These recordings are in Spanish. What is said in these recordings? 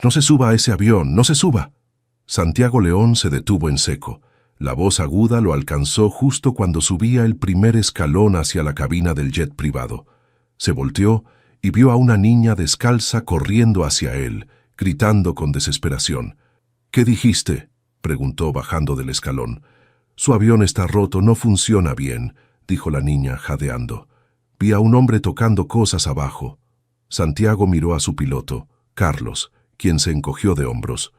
«No se suba a ese avión, no se suba». Santiago León se detuvo en seco. La voz aguda lo alcanzó justo cuando subía el primer escalón hacia la cabina del jet privado. Se volteó y vio a una niña descalza corriendo hacia él, gritando con desesperación. «¿Qué dijiste?», preguntó bajando del escalón. «Su avión está roto, no funciona bien», dijo la niña jadeando. «Vi a un hombre tocando cosas abajo». Santiago miró a su piloto, Carlos, quien se encogió de hombros.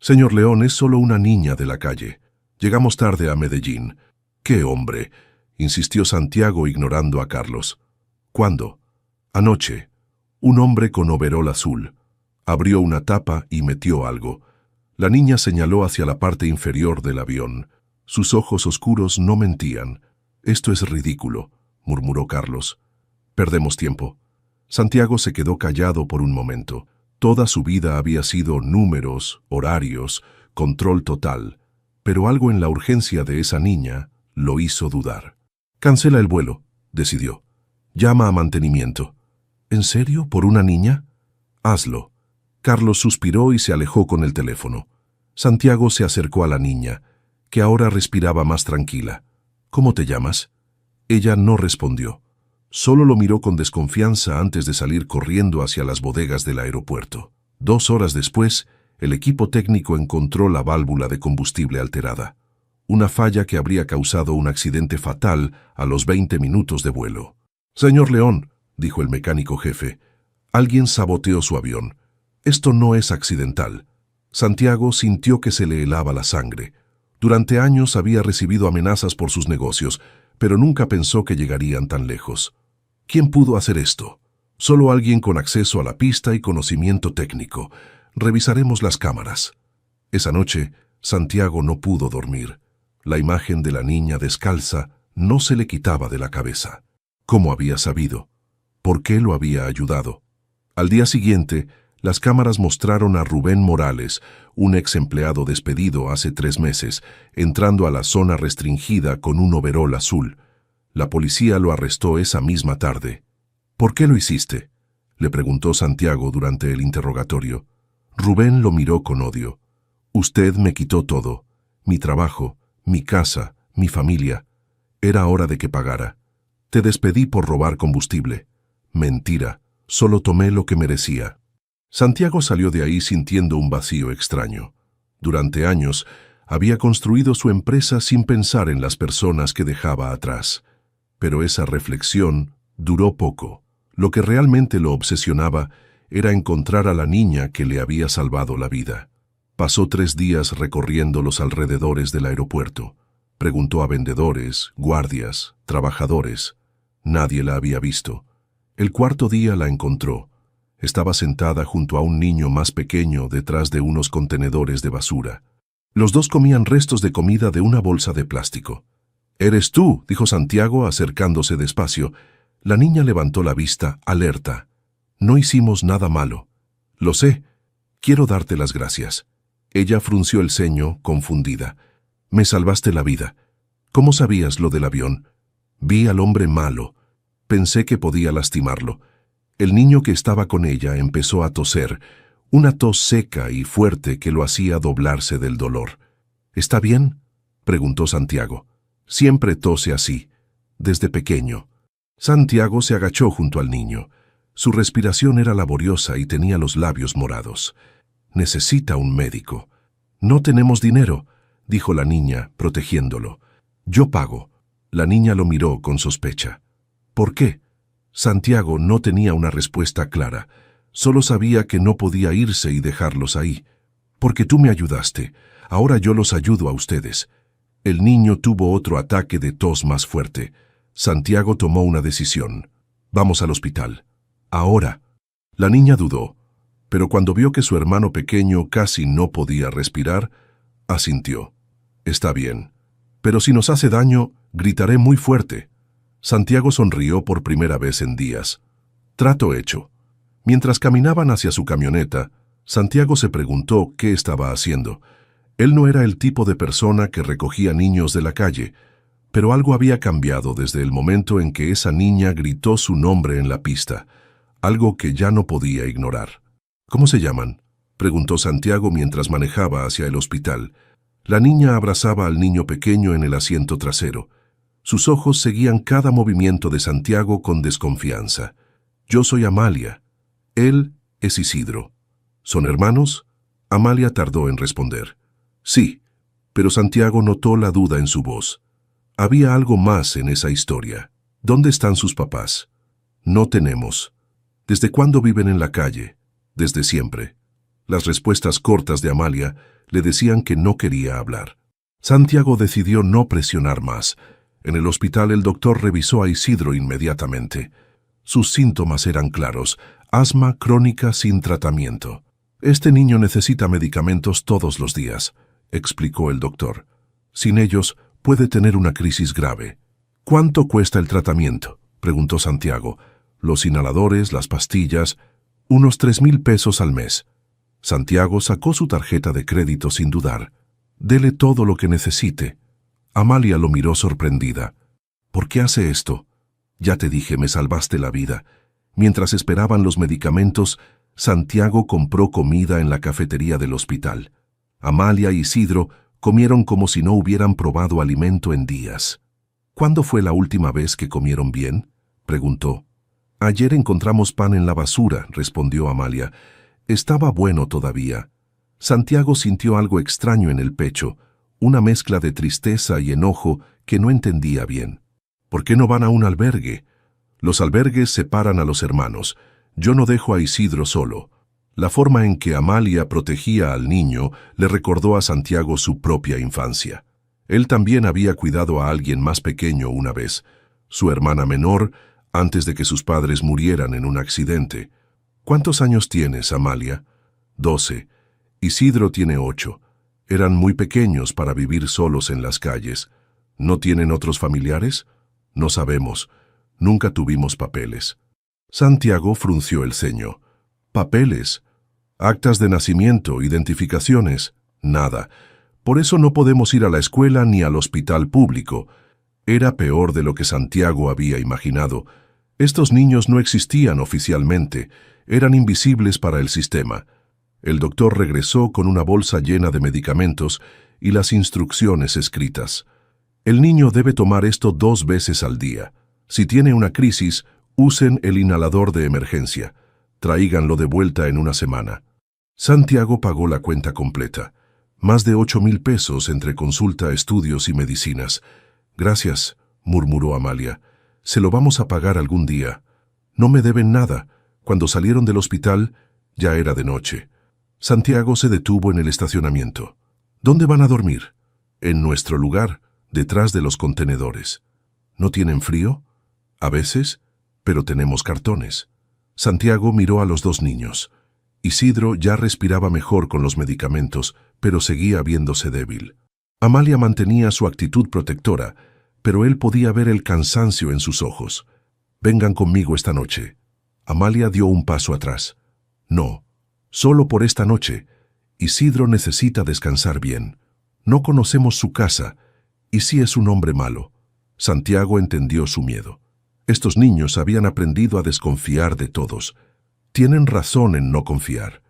«Señor León, es solo una niña de la calle. Llegamos tarde a Medellín». «¿Qué hombre?», insistió Santiago ignorando a Carlos. «¿Cuándo?». «Anoche. Un hombre con overol azul. Abrió una tapa y metió algo». La niña señaló hacia la parte inferior del avión. Sus ojos oscuros no mentían. «Esto es ridículo», murmuró Carlos. «Perdemos tiempo». Santiago se quedó callado por un momento. Toda su vida había sido números, horarios, control total, pero algo en la urgencia de esa niña lo hizo dudar. «Cancela el vuelo», decidió. «Llama a mantenimiento». «¿En serio? ¿Por una niña?». «Hazlo». Carlos suspiró y se alejó con el teléfono. Santiago se acercó a la niña, que ahora respiraba más tranquila. «¿Cómo te llamas?». Ella no respondió. Solo lo miró con desconfianza antes de salir corriendo hacia las bodegas del aeropuerto. 2 horas después, el equipo técnico encontró la válvula de combustible alterada. Una falla que habría causado un accidente fatal a los 20 minutos de vuelo. «Señor León», dijo el mecánico jefe, «alguien saboteó su avión. Esto no es accidental». Santiago sintió que se le helaba la sangre. Durante años había recibido amenazas por sus negocios, pero nunca pensó que llegarían tan lejos. ¿Quién pudo hacer esto? Solo alguien con acceso a la pista y conocimiento técnico. Revisaremos las cámaras. Esa noche, Santiago no pudo dormir. La imagen de la niña descalza no se le quitaba de la cabeza. ¿Cómo había sabido? ¿Por qué lo había ayudado? Al día siguiente, las cámaras mostraron a Rubén Morales, un ex empleado despedido hace 3 meses, entrando a la zona restringida con un overol azul. La policía lo arrestó esa misma tarde. «¿Por qué lo hiciste?», le preguntó Santiago durante el interrogatorio. Rubén lo miró con odio. «Usted me quitó todo, mi trabajo, mi casa, mi familia. Era hora de que pagara. Te despedí por robar combustible». «Mentira, solo tomé lo que merecía». Santiago salió de ahí sintiendo un vacío extraño. Durante años, había construido su empresa sin pensar en las personas que dejaba atrás. Pero esa reflexión duró poco. Lo que realmente lo obsesionaba era encontrar a la niña que le había salvado la vida. Pasó 3 días recorriendo los alrededores del aeropuerto. Preguntó a vendedores, guardias, trabajadores. Nadie la había visto. El 4.º día la encontró. Estaba sentada junto a un niño más pequeño detrás de unos contenedores de basura. Los dos comían restos de comida de una bolsa de plástico. «¿Eres tú?», dijo Santiago acercándose despacio. La niña levantó la vista, alerta. «No hicimos nada malo». «Lo sé. Quiero darte las gracias». Ella frunció el ceño, confundida. «Me salvaste la vida. ¿Cómo sabías lo del avión?». «Vi al hombre malo. Pensé que podía lastimarlo». El niño que estaba con ella empezó a toser, una tos seca y fuerte que lo hacía doblarse del dolor. «¿Está bien?», preguntó Santiago. «Siempre tose así, desde pequeño». Santiago se agachó junto al niño. Su respiración era laboriosa y tenía los labios morados. «Necesita un médico». «No tenemos dinero», dijo la niña, protegiéndolo. «Yo pago». La niña lo miró con sospecha. «¿Por qué?». Santiago no tenía una respuesta clara. Solo sabía que no podía irse y dejarlos ahí. «Porque tú me ayudaste. Ahora yo los ayudo a ustedes». El niño tuvo otro ataque de tos más fuerte. Santiago tomó una decisión. «Vamos al hospital. Ahora». La niña dudó, pero cuando vio que su hermano pequeño casi no podía respirar, asintió. «Está bien. Pero si nos hace daño, gritaré muy fuerte». Santiago sonrió por primera vez en días. Trato hecho. Mientras caminaban hacia su camioneta, Santiago se preguntó qué estaba haciendo. Él no era el tipo de persona que recogía niños de la calle, pero algo había cambiado desde el momento en que esa niña gritó su nombre en la pista, algo que ya no podía ignorar. «¿Cómo se llaman?». preguntó Santiago mientras manejaba hacia el hospital. La niña abrazaba al niño pequeño en el asiento trasero. Sus ojos seguían cada movimiento de Santiago con desconfianza. Yo soy Amalia. Él es Isidro. ¿Son hermanos? Amalia tardó en responder. Sí, pero Santiago notó la duda en su voz. Había algo más en esa historia. ¿Dónde están sus papás? No tenemos. ¿Desde cuándo viven en la calle? Desde siempre. Las respuestas cortas de Amalia le decían que no quería hablar. Santiago decidió no presionar más. En el hospital el doctor revisó a Isidro inmediatamente. Sus síntomas eran claros: asma crónica sin tratamiento. Este niño necesita medicamentos todos los días, explicó el doctor. Sin ellos puede tener una crisis grave. ¿Cuánto cuesta el tratamiento?, preguntó Santiago. Los inhaladores, las pastillas, unos 3,000 pesos al mes. Santiago sacó su tarjeta de crédito sin dudar. Dele todo lo que necesite. Amalia lo miró sorprendida. ¿Por qué hace esto? Ya te dije, me salvaste la vida. Mientras esperaban los medicamentos, Santiago compró comida en la cafetería del hospital. Amalia y Isidro comieron como si no hubieran probado alimento en días. ¿Cuándo fue la última vez que comieron bien?, preguntó. Ayer encontramos pan en la basura, respondió Amalia. Estaba bueno todavía. Santiago sintió algo extraño en el pecho, una mezcla de tristeza y enojo que no entendía bien. ¿Por qué no van a un albergue? Los albergues separan a los hermanos. Yo no dejo a Isidro solo. La forma en que Amalia protegía al niño le recordó a Santiago su propia infancia. Él también había cuidado a alguien más pequeño una vez, su hermana menor, antes de que sus padres murieran en un accidente. ¿Cuántos años tienes, Amalia? 12. Isidro tiene 8. Eran muy pequeños para vivir solos en las calles. ¿No tienen otros familiares? No sabemos. Nunca tuvimos papeles. Santiago frunció el ceño. ¿Papeles? Actas de nacimiento, identificaciones, nada. Por eso no podemos ir a la escuela ni al hospital público. Era peor de lo que Santiago había imaginado. Estos niños no existían oficialmente, eran invisibles para el sistema. El doctor regresó con una bolsa llena de medicamentos y las instrucciones escritas. El niño debe tomar esto 2 veces al día. Si tiene una crisis, usen el inhalador de emergencia. Tráiganlo de vuelta en una semana. Santiago pagó la cuenta completa. Más de 8,000 pesos entre consulta, estudios y medicinas. Gracias, murmuró Amalia. Se lo vamos a pagar algún día. No me deben nada. Cuando salieron del hospital, ya era de noche. Santiago se detuvo en el estacionamiento. ¿Dónde van a dormir? En nuestro lugar, detrás de los contenedores. ¿No tienen frío? A veces, pero tenemos cartones. Santiago miró a los 2 niños. Isidro ya respiraba mejor con los medicamentos, pero seguía viéndose débil. Amalia mantenía su actitud protectora, pero él podía ver el cansancio en sus ojos. Vengan conmigo esta noche. Amalia dio un paso atrás. No, solo por esta noche. Isidro necesita descansar bien. No conocemos su casa, y sí es un hombre malo. Santiago entendió su miedo. Estos niños habían aprendido a desconfiar de todos. Tienen razón en no confiar.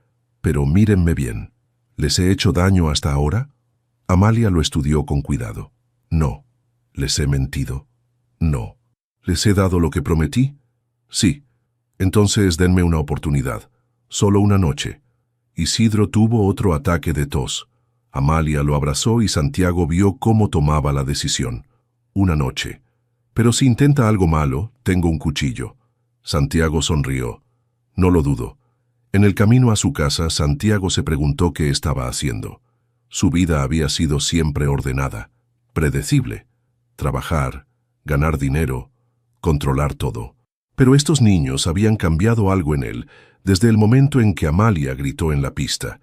Pero mírenme bien. ¿Les he hecho daño hasta ahora? Amalia lo estudió con cuidado. No. ¿Les he mentido? No. ¿Les he dado lo que prometí? Sí. Entonces denme una oportunidad. Solo una noche. Isidro tuvo otro ataque de tos. Amalia lo abrazó y Santiago vio cómo tomaba la decisión. Una noche. Pero si intenta algo malo, tengo un cuchillo. Santiago sonrió. No lo dudo. En el camino a su casa, Santiago se preguntó qué estaba haciendo. Su vida había sido siempre ordenada, predecible. Trabajar, ganar dinero, controlar todo. Pero estos niños habían cambiado algo en él desde el momento en que Amalia gritó en la pista.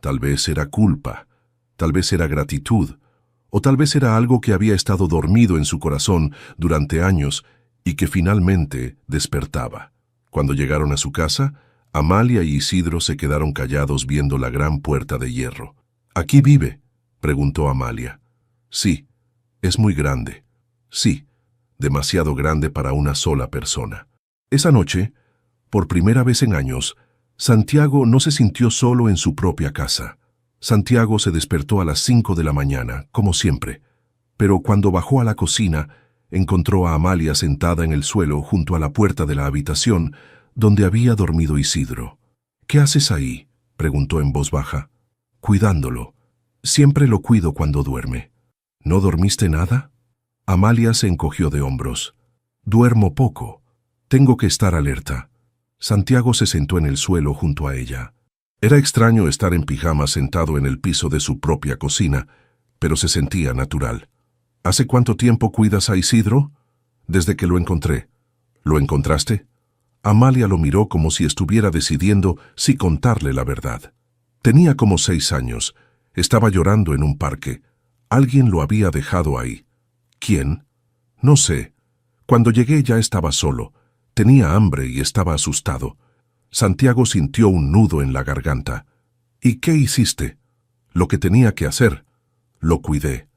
Tal vez era culpa, tal vez era gratitud, o tal vez era algo que había estado dormido en su corazón durante años y que finalmente despertaba. Cuando llegaron a su casa, Amalia y Isidro se quedaron callados viendo la gran puerta de hierro. ¿Aquí vive?, preguntó Amalia. Sí, es muy grande. Sí, demasiado grande para una sola persona. Esa noche, por primera vez en años, Santiago no se sintió solo en su propia casa. Santiago se despertó a las 5 de la mañana, como siempre, pero cuando bajó a la cocina, encontró a Amalia sentada en el suelo junto a la puerta de la habitación donde había dormido Isidro. «¿Qué haces ahí?», preguntó en voz baja. «Cuidándolo. Siempre lo cuido cuando duerme». «¿No dormiste nada?». Amalia se encogió de hombros. «Duermo poco. Tengo que estar alerta». Santiago se sentó en el suelo junto a ella. Era extraño estar en pijama sentado en el piso de su propia cocina, pero se sentía natural. «¿Hace cuánto tiempo cuidas a Isidro?». «Desde que lo encontré». «¿Lo encontraste?». Amalia lo miró como si estuviera decidiendo si contarle la verdad. Tenía como 6 años. Estaba llorando en un parque. Alguien lo había dejado ahí. ¿Quién? No sé. Cuando llegué ya estaba solo. Tenía hambre y estaba asustado. Santiago sintió un nudo en la garganta. «¿Y qué hiciste?». «Lo que tenía que hacer. Lo cuidé».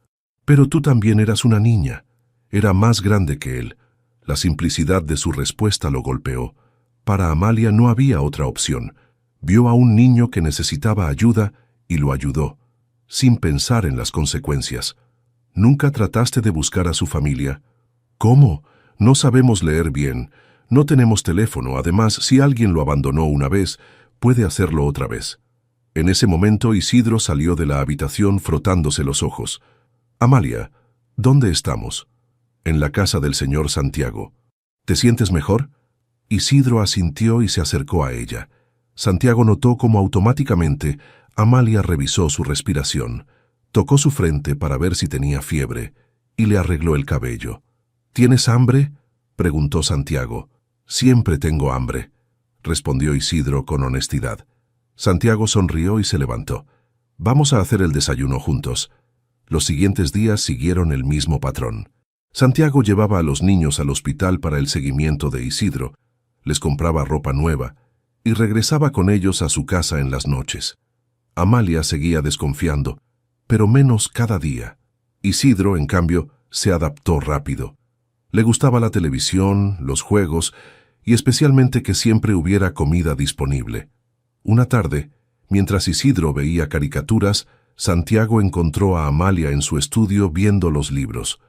«Pero tú también eras una niña». Era más grande que él. La simplicidad de su respuesta lo golpeó. Para Amalia no había otra opción. Vio a un niño que necesitaba ayuda y lo ayudó, sin pensar en las consecuencias. «¿Nunca trataste de buscar a su familia?». «¿Cómo? No sabemos leer bien. No tenemos teléfono. Además, si alguien lo abandonó una vez, puede hacerlo otra vez». En ese momento Isidro salió de la habitación frotándose los ojos. «Amalia, ¿dónde estamos?». «En la casa del señor Santiago». «¿Te sientes mejor?». Isidro asintió y se acercó a ella. Santiago notó cómo automáticamente Amalia revisó su respiración, tocó su frente para ver si tenía fiebre y le arregló el cabello. «¿Tienes hambre?», preguntó Santiago. «Siempre tengo hambre», respondió Isidro con honestidad. Santiago sonrió y se levantó. «Vamos a hacer el desayuno juntos». Los siguientes días siguieron el mismo patrón. Santiago llevaba a los niños al hospital para el seguimiento de Isidro, les compraba ropa nueva y regresaba con ellos a su casa en las noches. Amalia seguía desconfiando, pero menos cada día. Isidro, en cambio, se adaptó rápido. Le gustaba la televisión, los juegos y especialmente que siempre hubiera comida disponible. Una tarde, mientras Isidro veía caricaturas, Santiago encontró a Amalia en su estudio viendo los libros.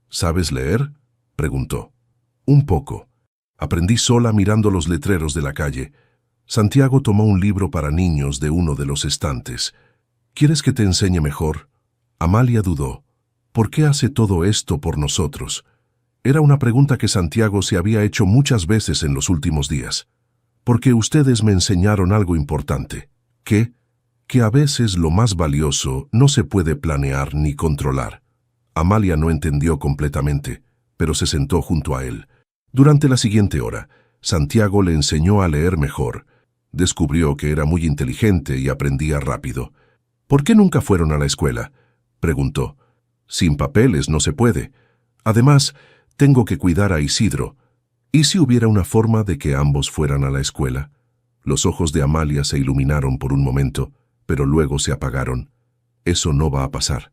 «¿Sabes leer?», preguntó. «Un poco. Aprendí sola mirando los letreros de la calle». Santiago tomó un libro para niños de uno de los estantes. «¿Quieres que te enseñe mejor?». Amalia dudó. «¿Por qué hace todo esto por nosotros?». Era una pregunta que Santiago se había hecho muchas veces en los últimos días. «Porque ustedes me enseñaron algo importante». «¿Qué?». «Que a veces lo más valioso no se puede planear ni controlar». Amalia no entendió completamente, pero se sentó junto a él. Durante la siguiente hora, Santiago le enseñó a leer mejor. Descubrió que era muy inteligente y aprendía rápido. «¿Por qué nunca fueron a la escuela?», preguntó. «Sin papeles no se puede. Además, tengo que cuidar a Isidro». «¿Y si hubiera una forma de que ambos fueran a la escuela?». Los ojos de Amalia se iluminaron por un momento, pero luego se apagaron. «Eso no va a pasar.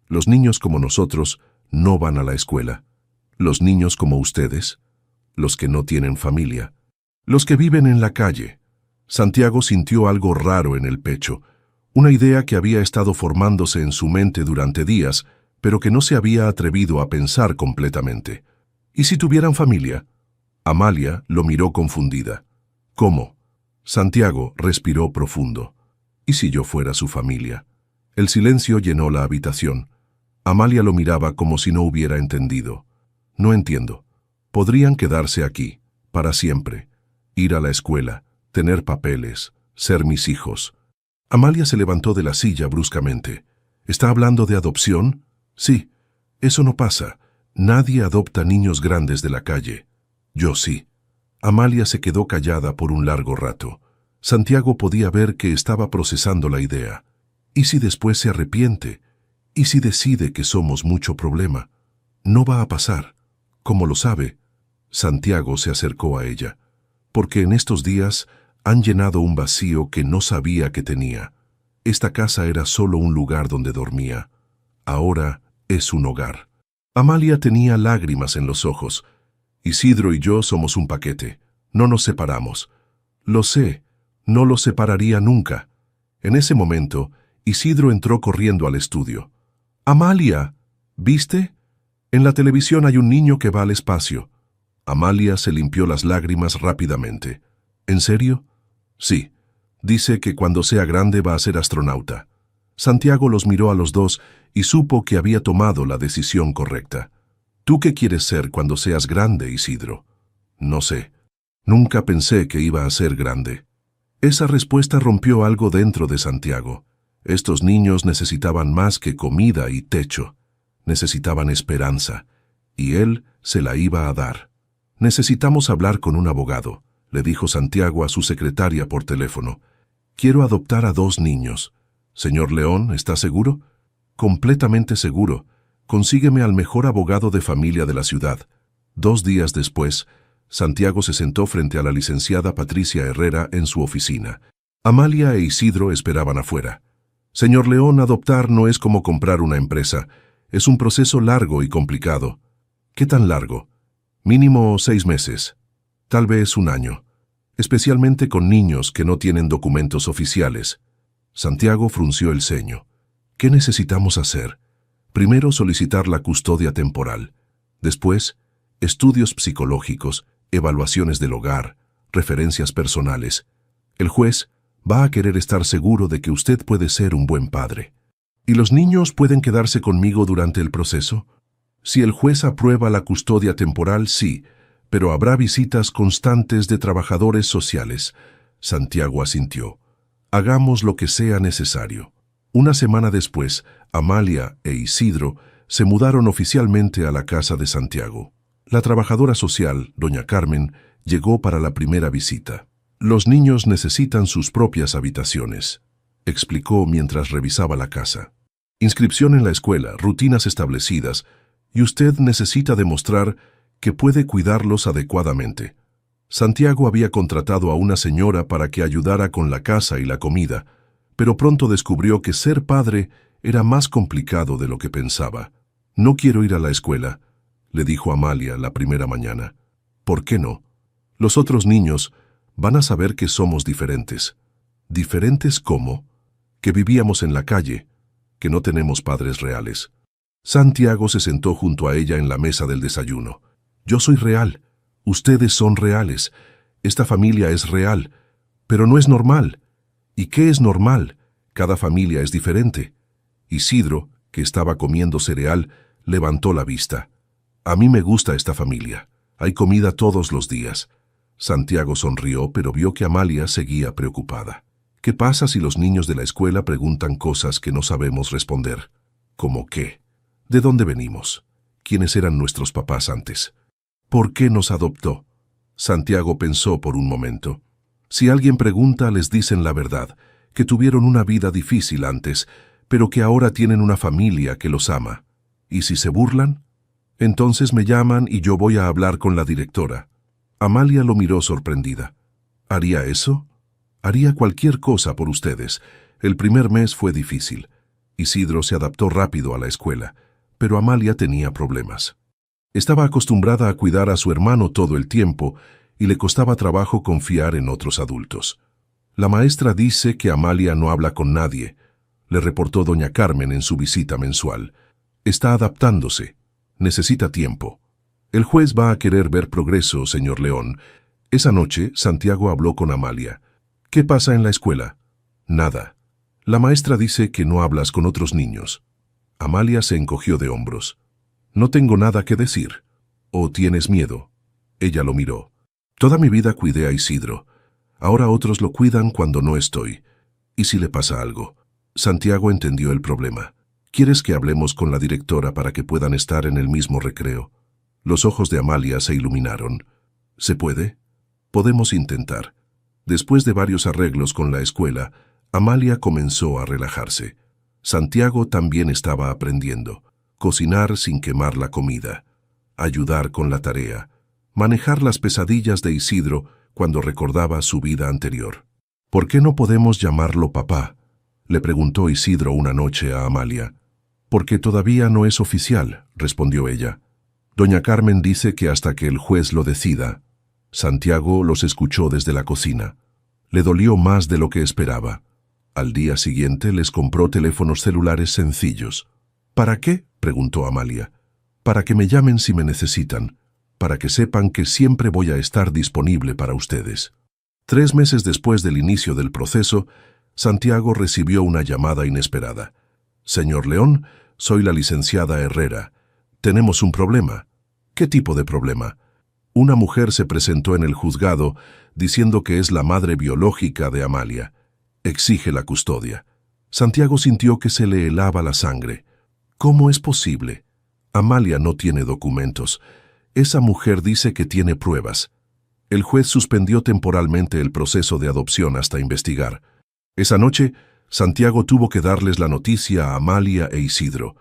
Los niños como nosotros no van a la escuela. Los niños como ustedes, los que no tienen familia, los que viven en la calle». Santiago sintió algo raro en el pecho, una idea que había estado formándose en su mente durante días, pero que no se había atrevido a pensar completamente. ¿Y si tuvieran familia? Amalia lo miró confundida. «¿Cómo?». Santiago respiró profundo. «¿Y si yo fuera su familia?». El silencio llenó la habitación. Amalia lo miraba como si no hubiera entendido. «No entiendo. Podrían quedarse aquí, para siempre, ir a la escuela, tener papeles, ser mis hijos». Amalia se levantó de la silla bruscamente. «¿Está hablando de adopción?». «Sí, eso no pasa. Nadie adopta niños grandes de la calle». «Yo sí». Amalia se quedó callada por un largo rato. Santiago podía ver que estaba procesando la idea. ¿Y si después se arrepiente? ¿Y si decide que somos mucho problema? No va a pasar. ¿Cómo lo sabe? Santiago se acercó a ella. «Porque en estos días han llenado un vacío que no sabía que tenía. Esta casa era solo un lugar donde dormía. Ahora es un hogar». Amalia tenía lágrimas en los ojos. «Isidro y yo somos un paquete. No nos separamos». «Lo sé. No los separaría nunca. En ese momento, Isidro entró corriendo al estudio. «Amalia, ¿viste? En la televisión hay un niño que va al espacio». Amalia se limpió las lágrimas rápidamente. «¿En serio?» «Sí. Dice que cuando sea grande va a ser astronauta». Santiago los miró a los dos y supo que había tomado la decisión correcta. «¿Tú qué quieres ser cuando seas grande, Isidro?» «No sé. Nunca pensé que iba a ser grande». Esa respuesta rompió algo dentro de Santiago. Estos niños necesitaban más que comida y techo. Necesitaban esperanza, y él se la iba a dar. «Necesitamos hablar con un abogado», le dijo Santiago a su secretaria por teléfono. «Quiero adoptar a 2 niños. Señor León, ¿está seguro?» «Completamente seguro. Consígueme al mejor abogado de familia de la ciudad». 2 días después, Santiago se sentó frente a la licenciada Patricia Herrera en su oficina. Amalia e Isidro esperaban afuera. «Señor León, adoptar no es como comprar una empresa. Es un proceso largo y complicado». «¿Qué tan largo?» «Mínimo 6 meses. Tal vez 1 año. Especialmente con niños que no tienen documentos oficiales». Santiago frunció el ceño. «¿Qué necesitamos hacer?» «Primero solicitar la custodia temporal. Después, estudios psicológicos, evaluaciones del hogar, referencias personales. El juez va a querer estar seguro de que usted puede ser un buen padre». «¿Y los niños pueden quedarse conmigo durante el proceso?» «Si el juez aprueba la custodia temporal, sí, pero habrá visitas constantes de trabajadores sociales». Santiago asintió. «Hagamos lo que sea necesario». 1 semana después, Amalia e Isidro se mudaron oficialmente a la casa de Santiago. La trabajadora social, doña Carmen, llegó para la primera visita. «Los niños necesitan sus propias habitaciones», explicó mientras revisaba la casa. «Inscripción en la escuela, rutinas establecidas, y usted necesita demostrar que puede cuidarlos adecuadamente». Santiago había contratado a una señora para que ayudara con la casa y la comida, pero pronto descubrió que ser padre era más complicado de lo que pensaba. «No quiero ir a la escuela», le dijo Amalia la primera mañana. «¿Por qué no? Los otros niños van a saber que somos diferentes». «¿Diferentes cómo?» «Que vivíamos en la calle, que no tenemos padres reales». Santiago se sentó junto a ella en la mesa del desayuno. «Yo soy real. Ustedes son reales. Esta familia es real, pero no es normal». «¿Y qué es normal? Cada familia es diferente». Isidro, que estaba comiendo cereal, levantó la vista. «A mí me gusta esta familia. Hay comida todos los días». Santiago sonrió, pero vio que Amalia seguía preocupada. «¿Qué pasa si los niños de la escuela preguntan cosas que no sabemos responder?» «¿Cómo qué? ¿De dónde venimos? ¿Quiénes eran nuestros papás antes? ¿Por qué nos adoptó?» Santiago pensó por un momento. «Si alguien pregunta, les dicen la verdad, que tuvieron una vida difícil antes, pero que ahora tienen una familia que los ama. ¿Y si se burlan? Entonces me llaman y yo voy a hablar con la directora». Amalia lo miró sorprendida. «¿Haría eso? Haría cualquier cosa por ustedes. El primer mes fue difícil. Isidro se adaptó rápido a la escuela, pero Amalia tenía problemas. Estaba acostumbrada a cuidar a su hermano todo el tiempo y le costaba trabajo confiar en otros adultos. La maestra dice que Amalia no habla con nadie», le reportó doña Carmen en su visita mensual. «Está adaptándose. Necesita tiempo. El juez va a querer ver progreso, señor León». Esa noche, Santiago habló con Amalia. «¿Qué pasa en la escuela?» «Nada. La maestra dice que no hablas con otros niños». Amalia se encogió de hombros. «No tengo nada que decir». «¿O tienes miedo?» Ella lo miró. «Toda mi vida cuidé a Isidro. Ahora otros lo cuidan cuando no estoy. ¿Y si le pasa algo?» Santiago entendió el problema. «¿Quieres que hablemos con la directora para que puedan estar en el mismo recreo?» Los ojos de Amalia se iluminaron. «¿Se puede? Podemos intentar». Después de varios arreglos con la escuela, Amalia comenzó a relajarse. Santiago también estaba aprendiendo. Cocinar sin quemar la comida. Ayudar con la tarea. Manejar las pesadillas de Isidro cuando recordaba su vida anterior. «¿Por qué no podemos llamarlo papá?», le preguntó Isidro una noche a Amalia. «Porque todavía no es oficial», respondió ella. «Doña Carmen dice que hasta que el juez lo decida». Santiago los escuchó desde la cocina. Le dolió más de lo que esperaba. Al día siguiente les compró teléfonos celulares sencillos. ¿Para qué?, preguntó Amalia. Para que me llamen si me necesitan, para que sepan que siempre voy a estar disponible para ustedes. 3 meses después del inicio del proceso, Santiago recibió una llamada inesperada. «Señor León, soy la licenciada Herrera. Tenemos un problema». «¿Qué tipo de problema?» Una mujer se presentó en el juzgado diciendo que es la madre biológica de Amalia. Exige la custodia. Santiago sintió que se le helaba la sangre. ¿Cómo es posible? Amalia no tiene documentos. Esa mujer dice que tiene pruebas. El juez suspendió temporalmente el proceso de adopción hasta investigar. Esa noche, Santiago tuvo que darles la noticia a Amalia e Isidro.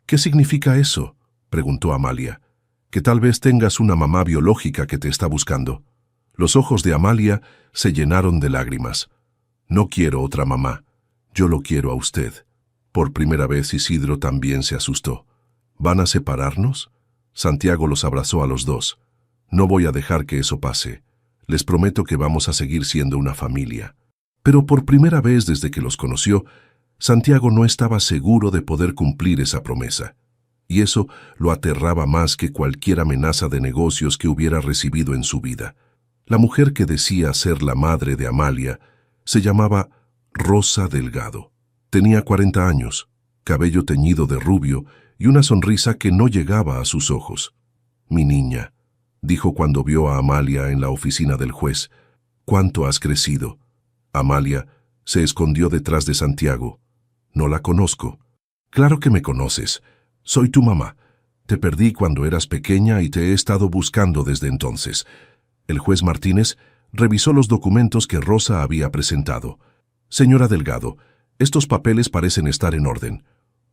«¿Qué significa eso?», preguntó Amalia. «Que tal vez tengas una mamá biológica que te está buscando». Los ojos de Amalia se llenaron de lágrimas. «No quiero otra mamá. Yo lo quiero a usted». Por primera vez Isidro también se asustó. «¿Van a separarnos?». Santiago los abrazó a los dos. «No voy a dejar que eso pase. Les prometo que vamos a seguir siendo una familia». Pero por primera vez desde que los conoció, Santiago no estaba seguro de poder cumplir esa promesa. Y eso lo aterraba más que cualquier amenaza de negocios que hubiera recibido en su vida. La mujer que decía ser la madre de Amalia se llamaba Rosa Delgado. Tenía 40 años, cabello teñido de rubio y una sonrisa que no llegaba a sus ojos. «Mi niña», dijo cuando vio a Amalia en la oficina del juez, «¿cuánto has crecido?». Amalia se escondió detrás de Santiago. «No la conozco». «Claro que me conoces. Soy tu mamá. Te perdí cuando eras pequeña y te he estado buscando desde entonces». El juez Martínez revisó los documentos que Rosa había presentado. «Señora Delgado, estos papeles parecen estar en orden.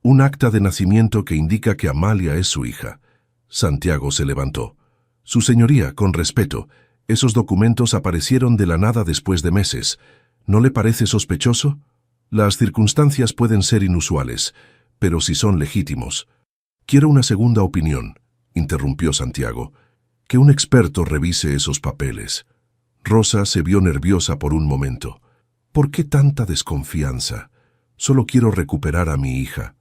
Un acta de nacimiento que indica que Amalia es su hija». Santiago se levantó. «Su señoría, con respeto, esos documentos aparecieron de la nada después de meses. ¿No le parece sospechoso? Las circunstancias pueden ser inusuales, pero si son legítimos». «Quiero una segunda opinión», interrumpió Santiago. «Que un experto revise esos papeles». Rosa se vio nerviosa por un momento. «¿Por qué tanta desconfianza? Solo quiero recuperar a mi hija.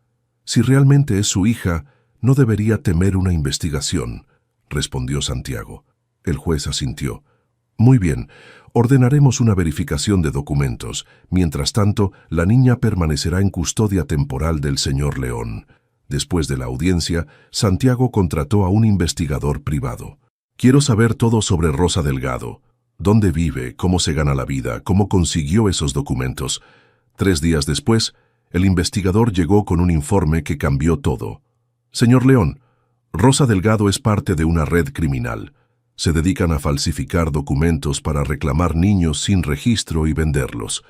Si realmente es su hija, no debería temer una investigación», respondió Santiago. El juez asintió. «Muy bien, ordenaremos una verificación de documentos. Mientras tanto, la niña permanecerá en custodia temporal del señor León». Después de la audiencia, Santiago contrató a un investigador privado. «Quiero saber todo sobre Rosa Delgado. ¿Dónde vive? ¿Cómo se gana la vida? ¿Cómo consiguió esos documentos?». 3 días después, el investigador llegó con un informe que cambió todo. «Señor León, Rosa Delgado es parte de una red criminal. Se dedican a falsificar documentos para reclamar niños sin registro y venderlos».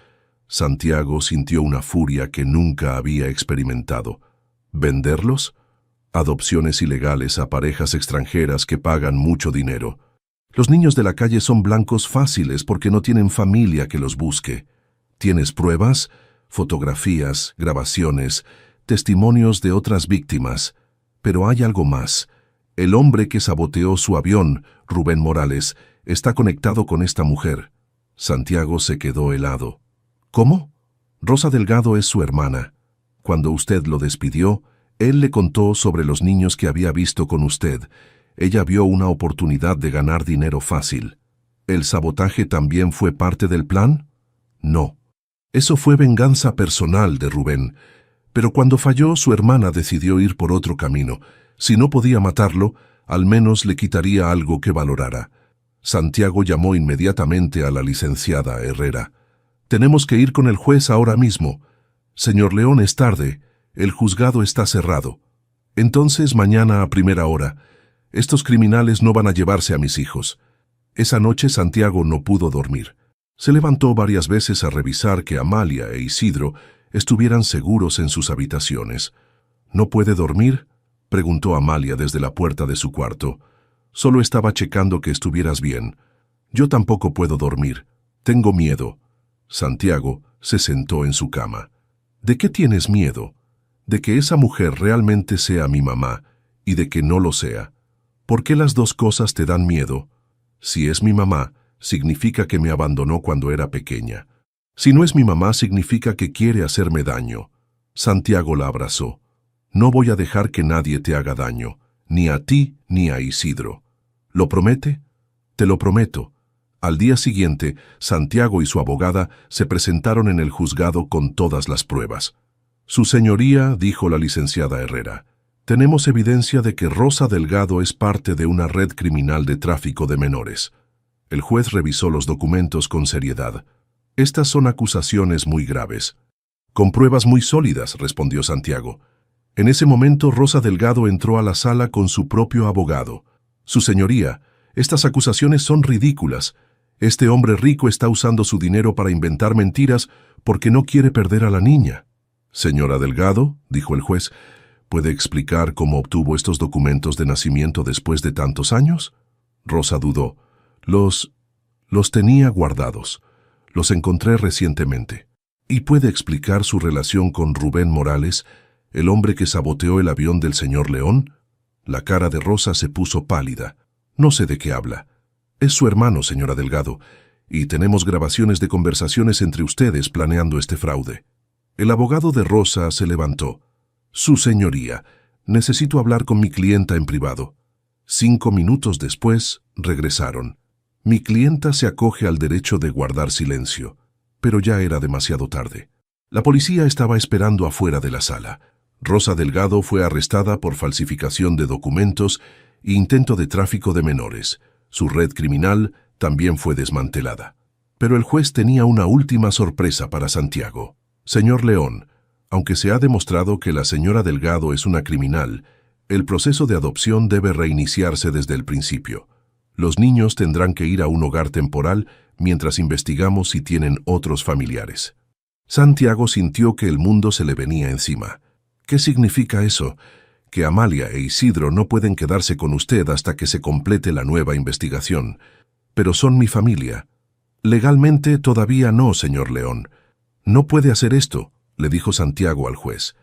Santiago sintió una furia que nunca había experimentado. ¿Venderlos? Adopciones ilegales a parejas extranjeras que pagan mucho dinero. Los niños de la calle son blancos fáciles porque no tienen familia que los busque. ¿Tienes pruebas? Fotografías, grabaciones, testimonios de otras víctimas. Pero hay algo más. El hombre que saboteó su avión, Rubén Morales, está conectado con esta mujer. Santiago se quedó helado. ¿Cómo? Rosa Delgado es su hermana. Cuando usted lo despidió, él le contó sobre los niños que había visto con usted. Ella vio una oportunidad de ganar dinero fácil. ¿El sabotaje también fue parte del plan? No. Eso fue venganza personal de Rubén. Pero cuando falló, su hermana decidió ir por otro camino. Si no podía matarlo, al menos le quitaría algo que valorara. Santiago llamó inmediatamente a la licenciada Herrera. «Tenemos que ir con el juez ahora mismo. Señor León, es tarde. El juzgado está cerrado. Entonces mañana a primera hora. Estos criminales no van a llevarse a mis hijos». Esa noche Santiago no pudo dormir. Se levantó varias veces a revisar que Amalia e Isidro estuvieran seguros en sus habitaciones. «¿No puede dormir?», preguntó Amalia desde la puerta de su cuarto. «Solo estaba checando que estuvieras bien». «Yo tampoco puedo dormir. Tengo miedo». Santiago se sentó en su cama. «¿De qué tienes miedo? De que esa mujer realmente sea mi mamá y de que no lo sea. ¿Por qué las dos cosas te dan miedo? Si es mi mamá, significa que me abandonó cuando era pequeña. Si no es mi mamá, significa que quiere hacerme daño. Santiago la abrazó. No voy a dejar que nadie te haga daño, ni a ti ni a Isidro. ¿Lo promete? Te lo prometo. Al día siguiente, Santiago y su abogada se presentaron en el juzgado con todas las pruebas. Su señoría, dijo la licenciada Herrera, tenemos evidencia de que Rosa Delgado es parte de una red criminal de tráfico de menores. El juez revisó los documentos con seriedad. Estas son acusaciones muy graves. Con pruebas muy sólidas, respondió Santiago. En ese momento Rosa Delgado entró a la sala con su propio abogado. Su señoría, estas acusaciones son ridículas. Este hombre rico está usando su dinero para inventar mentiras porque no quiere perder a la niña. Señora Delgado, dijo el juez, ¿puede explicar cómo obtuvo estos documentos de nacimiento después de tantos años? Rosa dudó. Los tenía guardados. Los encontré recientemente. ¿Y puede explicar su relación con Rubén Morales, el hombre que saboteó el avión del señor León? La cara de Rosa se puso pálida. No sé de qué habla. Es su hermano, señora Delgado, y tenemos grabaciones de conversaciones entre ustedes planeando este fraude. El abogado de Rosa se levantó. Su señoría, necesito hablar con mi clienta en privado. 5 minutos después, regresaron. Mi clienta se acoge al derecho de guardar silencio, pero ya era demasiado tarde. La policía estaba esperando afuera de la sala. Rosa Delgado fue arrestada por falsificación de documentos e intento de tráfico de menores. Su red criminal también fue desmantelada. Pero el juez tenía una última sorpresa para Santiago. Señor León, aunque se ha demostrado que la señora Delgado es una criminal, el proceso de adopción debe reiniciarse desde el principio. Los niños tendrán que ir a un hogar temporal mientras investigamos si tienen otros familiares. Santiago sintió que el mundo se le venía encima. ¿Qué significa eso? Que Amalia e Isidro no pueden quedarse con usted hasta que se complete la nueva investigación. Pero son mi familia. Legalmente todavía no, señor León. No puede hacer esto, le dijo Santiago al juez.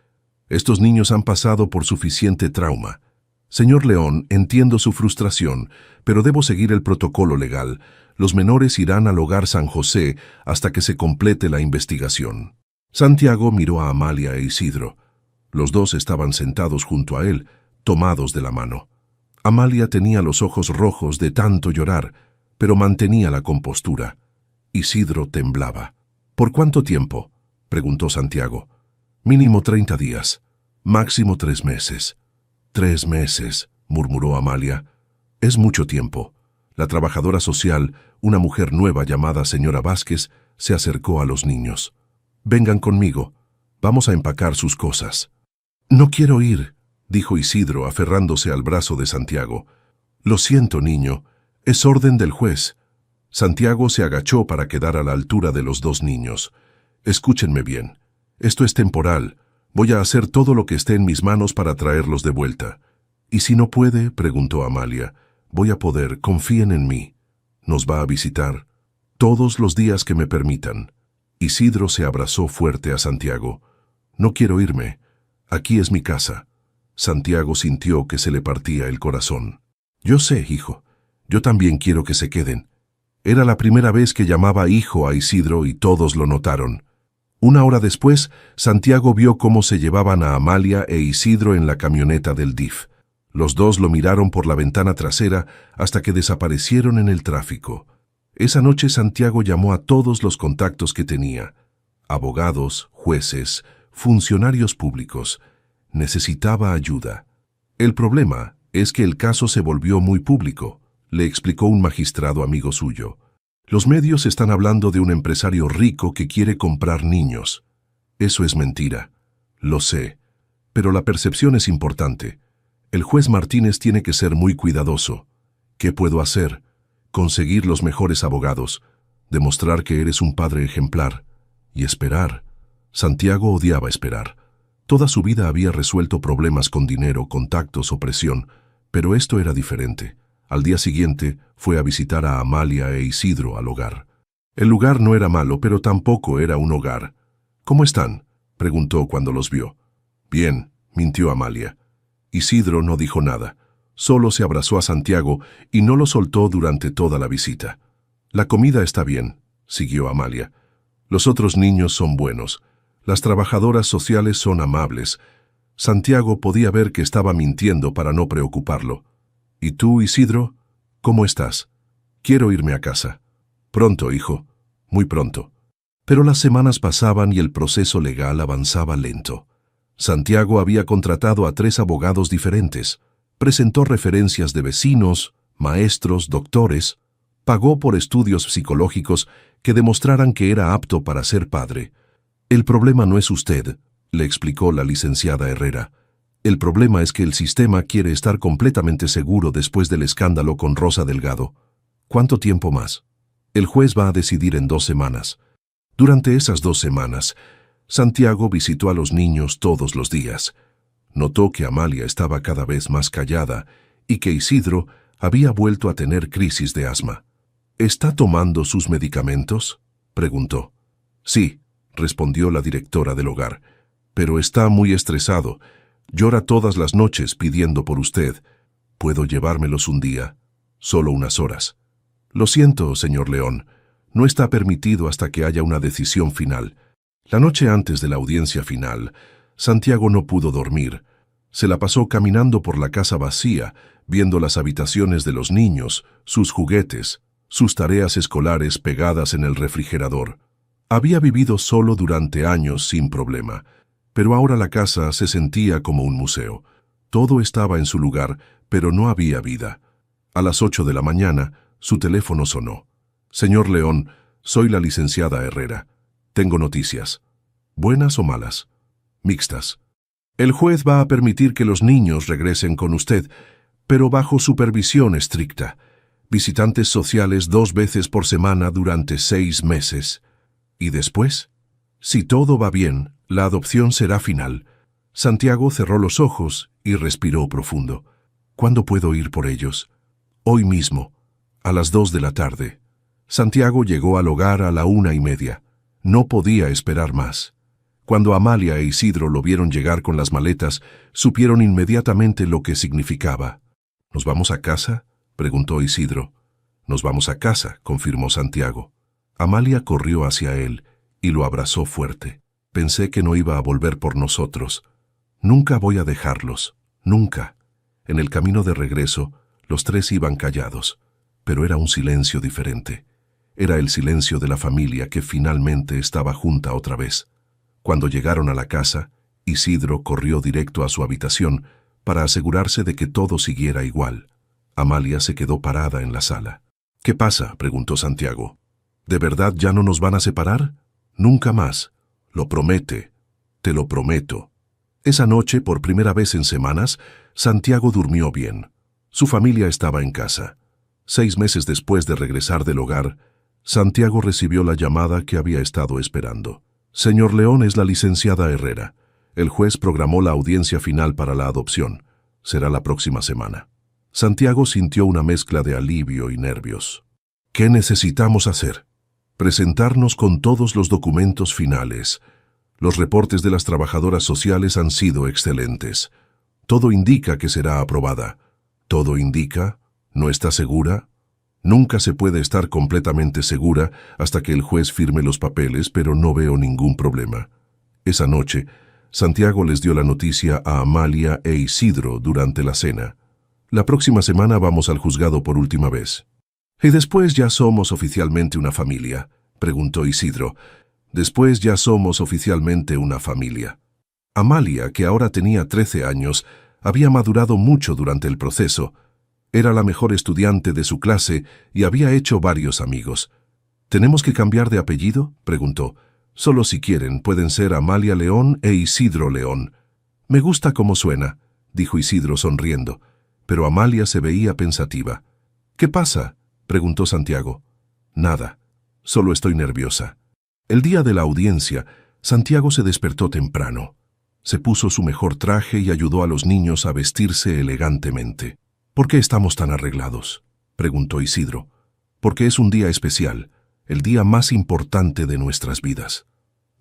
Estos niños han pasado por suficiente trauma. Señor León, entiendo su frustración, pero debo seguir el protocolo legal. Los menores irán al hogar San José hasta que se complete la investigación. Santiago miró a Amalia e Isidro. Los dos estaban sentados junto a él, tomados de la mano. Amalia tenía los ojos rojos de tanto llorar, pero mantenía la compostura. Isidro temblaba. ¿Por cuánto tiempo?, preguntó Santiago. Mínimo 30 días, máximo 3 meses. 3 meses, murmuró Amalia. Es mucho tiempo. La trabajadora social, una mujer nueva llamada señora Vázquez, se acercó a los niños. Vengan conmigo. Vamos a empacar sus cosas. No quiero ir, dijo Isidro aferrándose al brazo de Santiago. Lo siento, niño. Es orden del juez. Santiago se agachó para quedar a la altura de los 2 niños. Escúchenme bien. Esto es temporal. Voy a hacer todo lo que esté en mis manos para traerlos de vuelta. ¿Y si no puede?, preguntó Amalia. Voy a poder, confíen en mí. Nos va a visitar todos los días que me permitan. Isidro se abrazó fuerte a Santiago. No quiero irme. Aquí es mi casa. Santiago sintió que se le partía el corazón. Yo sé, hijo. Yo también quiero que se queden. Era la primera vez que llamaba hijo a Isidro y todos lo notaron. 1 hora después, Santiago vio cómo se llevaban a Amalia e Isidro en la camioneta del DIF. Los dos lo miraron por la ventana trasera hasta que desaparecieron en el tráfico. Esa noche Santiago llamó a todos los contactos que tenía. Abogados, jueces, funcionarios públicos. Necesitaba ayuda. El problema es que el caso se volvió muy público, le explicó un magistrado amigo suyo. Los medios están hablando de un empresario rico que quiere comprar niños. Eso es mentira. Lo sé. Pero la percepción es importante. El juez Martínez tiene que ser muy cuidadoso. ¿Qué puedo hacer? Conseguir los mejores abogados, demostrar que eres un padre ejemplar y esperar. Santiago odiaba esperar. Toda su vida había resuelto problemas con dinero, contactos o presión, pero esto era diferente. Al día siguiente fue a visitar a Amalia e Isidro al hogar. El lugar no era malo, pero tampoco era un hogar. ¿Cómo están?, preguntó cuando los vio. Bien, mintió Amalia. Isidro no dijo nada. Solo se abrazó a Santiago y no lo soltó durante toda la visita. La comida está bien, siguió Amalia. Los otros niños son buenos. Las trabajadoras sociales son amables. Santiago podía ver que estaba mintiendo para no preocuparlo. ¿Y tú, Isidro? ¿Cómo estás? Quiero irme a casa. Pronto, hijo. Muy pronto. Pero las semanas pasaban y el proceso legal avanzaba lento. Santiago había contratado a 3 abogados diferentes. Presentó referencias de vecinos, maestros, doctores. Pagó por estudios psicológicos que demostraran que era apto para ser padre. El problema no es usted, le explicó la licenciada Herrera. El problema es que el sistema quiere estar completamente seguro después del escándalo con Rosa Delgado. ¿Cuánto tiempo más? El juez va a decidir en 2 semanas. Durante esas 2 semanas, Santiago visitó a los niños todos los días. Notó que Amalia estaba cada vez más callada y que Isidro había vuelto a tener crisis de asma. ¿Está tomando sus medicamentos?, preguntó. Sí, respondió la directora del hogar, pero está muy estresado. Llora todas las noches pidiendo por usted. ¿Puedo llevármelos un día? Solo unas horas. Lo siento, señor León. No está permitido hasta que haya una decisión final. La noche antes de la audiencia final, Santiago no pudo dormir. Se la pasó caminando por la casa vacía, viendo las habitaciones de los niños, sus juguetes, sus tareas escolares pegadas en el refrigerador. Había vivido solo durante años sin problema, pero ahora la casa se sentía como un museo. Todo estaba en su lugar, pero no había vida. A las 8 de la mañana, su teléfono sonó. Señor León, soy la licenciada Herrera. Tengo noticias. ¿Buenas o malas? Mixtas. El juez va a permitir que los niños regresen con usted, pero bajo supervisión estricta. Visitantes sociales 2 veces por semana durante 6 meses. ¿Y después? Si todo va bien, la adopción será final. Santiago cerró los ojos y respiró profundo. ¿Cuándo puedo ir por ellos? Hoy mismo, a las 2 de la tarde. Santiago llegó al hogar a la 1:30. No podía esperar más. Cuando Amalia e Isidro lo vieron llegar con las maletas, supieron inmediatamente lo que significaba. ¿Nos vamos a casa?, preguntó Isidro. Nos vamos a casa, confirmó Santiago. Amalia corrió hacia él y lo abrazó fuerte. Pensé que no iba a volver por nosotros. Nunca voy a dejarlos, nunca. En el camino de regreso, los 3 iban callados, pero era un silencio diferente. Era el silencio de la familia que finalmente estaba junta otra vez. Cuando llegaron a la casa, Isidro corrió directo a su habitación para asegurarse de que todo siguiera igual. Amalia se quedó parada en la sala. ¿Qué pasa?, preguntó Santiago. ¿De verdad ya no nos van a separar? Nunca más. Lo promete. Te lo prometo. Esa noche, por primera vez en semanas, Santiago durmió bien. Su familia estaba en casa. 6 meses después de regresar del hogar, Santiago recibió la llamada que había estado esperando. Señor León, es la licenciada Herrera. El juez programó la audiencia final para la adopción. Será la próxima semana. Santiago sintió una mezcla de alivio y nervios. ¿Qué necesitamos hacer? Presentarnos con todos los documentos finales. Los reportes de las trabajadoras sociales han sido excelentes. Todo indica que será aprobada. Todo indica. ¿No está segura? Nunca se puede estar completamente segura hasta que el juez firme los papeles, pero no veo ningún problema. Esa noche, Santiago les dio la noticia a Amalia e Isidro durante la cena. La próxima semana vamos al juzgado por última vez. ¿Y después ya somos oficialmente una familia?, preguntó Isidro. Después ya somos oficialmente una familia. Amalia, que ahora tenía 13 años, había madurado mucho durante el proceso. Era la mejor estudiante de su clase y había hecho varios amigos. ¿Tenemos que cambiar de apellido?, preguntó. Solo si quieren, pueden ser Amalia León e Isidro León. Me gusta cómo suena, dijo Isidro sonriendo, pero Amalia se veía pensativa. ¿Qué pasa?, preguntó Santiago. Nada, solo estoy nerviosa. El día de la audiencia, Santiago se despertó temprano. Se puso su mejor traje y ayudó a los niños a vestirse elegantemente. ¿Por qué estamos tan arreglados?, preguntó Isidro. Porque es un día especial, el día más importante de nuestras vidas.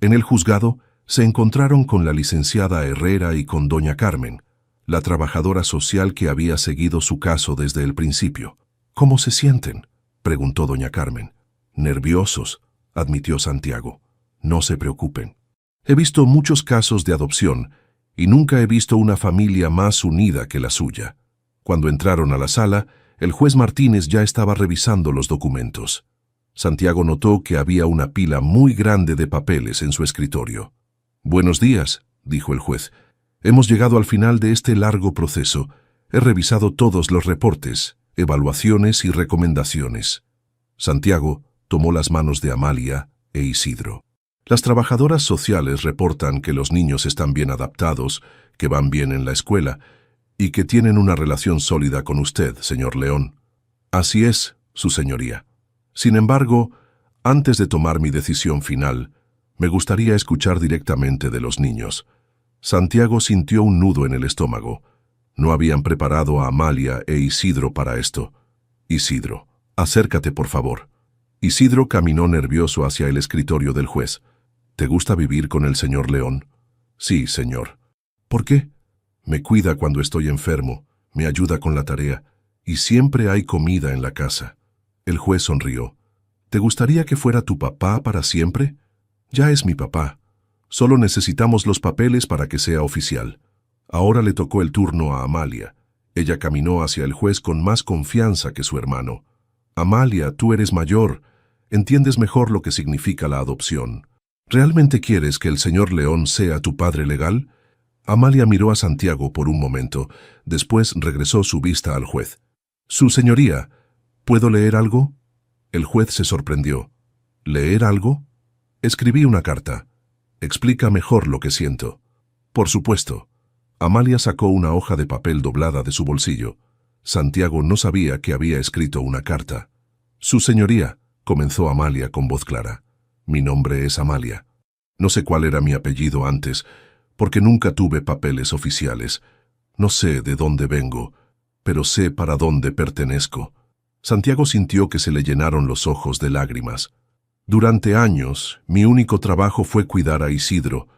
En el juzgado se encontraron con la licenciada Herrera y con doña Carmen, la trabajadora social que había seguido su caso desde el principio. ¿Cómo se sienten?, preguntó doña Carmen. Nerviosos, admitió Santiago. No se preocupen. He visto muchos casos de adopción y nunca he visto una familia más unida que la suya. Cuando entraron a la sala, el juez Martínez ya estaba revisando los documentos. Santiago notó que había una pila muy grande de papeles en su escritorio. «Buenos días», dijo el juez. «Hemos llegado al final de este largo proceso. He revisado todos los reportes, evaluaciones y recomendaciones». Santiago tomó las manos de Amalia e Isidro. «Las trabajadoras sociales reportan que los niños están bien adaptados, que van bien en la escuela y que tienen una relación sólida con usted, señor León». «Así es, su señoría. Sin embargo, antes de tomar mi decisión final, me gustaría escuchar directamente de los niños». Santiago sintió un nudo en el estómago. No habían preparado a Amalia e Isidro para esto. «Isidro, acércate, por favor». Isidro caminó nervioso hacia el escritorio del juez. «¿Te gusta vivir con el señor León?» «Sí, señor». «¿Por qué?» «Me cuida cuando estoy enfermo, me ayuda con la tarea, y siempre hay comida en la casa». El juez sonrió. «¿Te gustaría que fuera tu papá para siempre?» «Ya es mi papá. Solo necesitamos los papeles para que sea oficial». Ahora le tocó el turno a Amalia. Ella caminó hacia el juez con más confianza que su hermano. «Amalia, tú eres mayor. Entiendes mejor lo que significa la adopción. ¿Realmente quieres que el señor León sea tu padre legal?» Amalia miró a Santiago por un momento. Después regresó su vista al juez. «Su señoría, ¿puedo leer algo?» El juez se sorprendió. «¿Leer algo?» «Escribí una carta. Explica mejor lo que siento». «Por supuesto». Amalia sacó una hoja de papel doblada de su bolsillo. Santiago no sabía que había escrito una carta. «Su señoría», comenzó Amalia con voz clara. «Mi nombre es Amalia. No sé cuál era mi apellido antes, porque nunca tuve papeles oficiales. No sé de dónde vengo, pero sé para dónde pertenezco». Santiago sintió que se le llenaron los ojos de lágrimas. «Durante años, mi único trabajo fue cuidar a Isidro.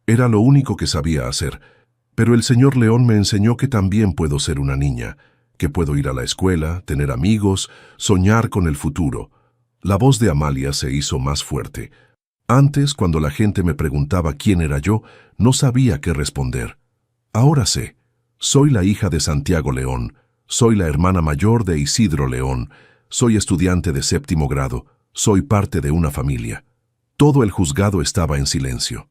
Era lo único que sabía hacer. Pero el señor León me enseñó que también puedo ser una niña, que puedo ir a la escuela, tener amigos, soñar con el futuro». La voz de Amalia se hizo más fuerte. Antes, cuando la gente me preguntaba quién era yo, no sabía qué responder. Ahora sé. Soy la hija de Santiago León. Soy la hermana mayor de Isidro León. Soy estudiante de 7º grado. Soy parte de una familia. Todo el juzgado estaba en silencio.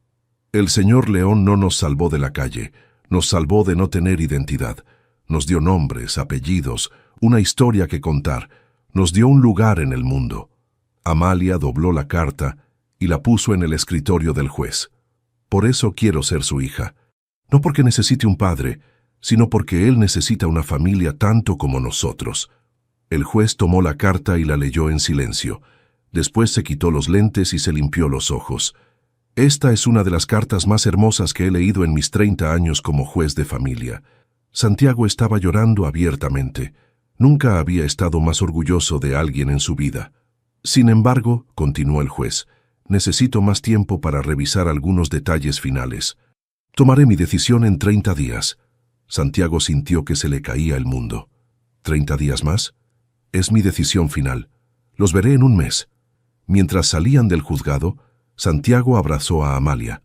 El señor León no nos salvó de la calle. Nos salvó de no tener identidad. Nos dio nombres, apellidos, una historia que contar. Nos dio un lugar en el mundo. Amalia dobló la carta y la puso en el escritorio del juez. «Por eso quiero ser su hija. No porque necesite un padre, sino porque él necesita una familia tanto como nosotros». El juez tomó la carta y la leyó en silencio. Después se quitó los lentes y se limpió los ojos. «Esta es una de las cartas más hermosas que he leído en mis 30 años como juez de familia». Santiago estaba llorando abiertamente. Nunca había estado más orgulloso de alguien en su vida. «Sin embargo», continuó el juez, «necesito más tiempo para revisar algunos detalles finales. Tomaré mi decisión en 30 días». Santiago sintió que se le caía el mundo. «¿30 días más? Es mi decisión final. Los veré en un mes». Mientras salían del juzgado, Santiago abrazó a Amalia.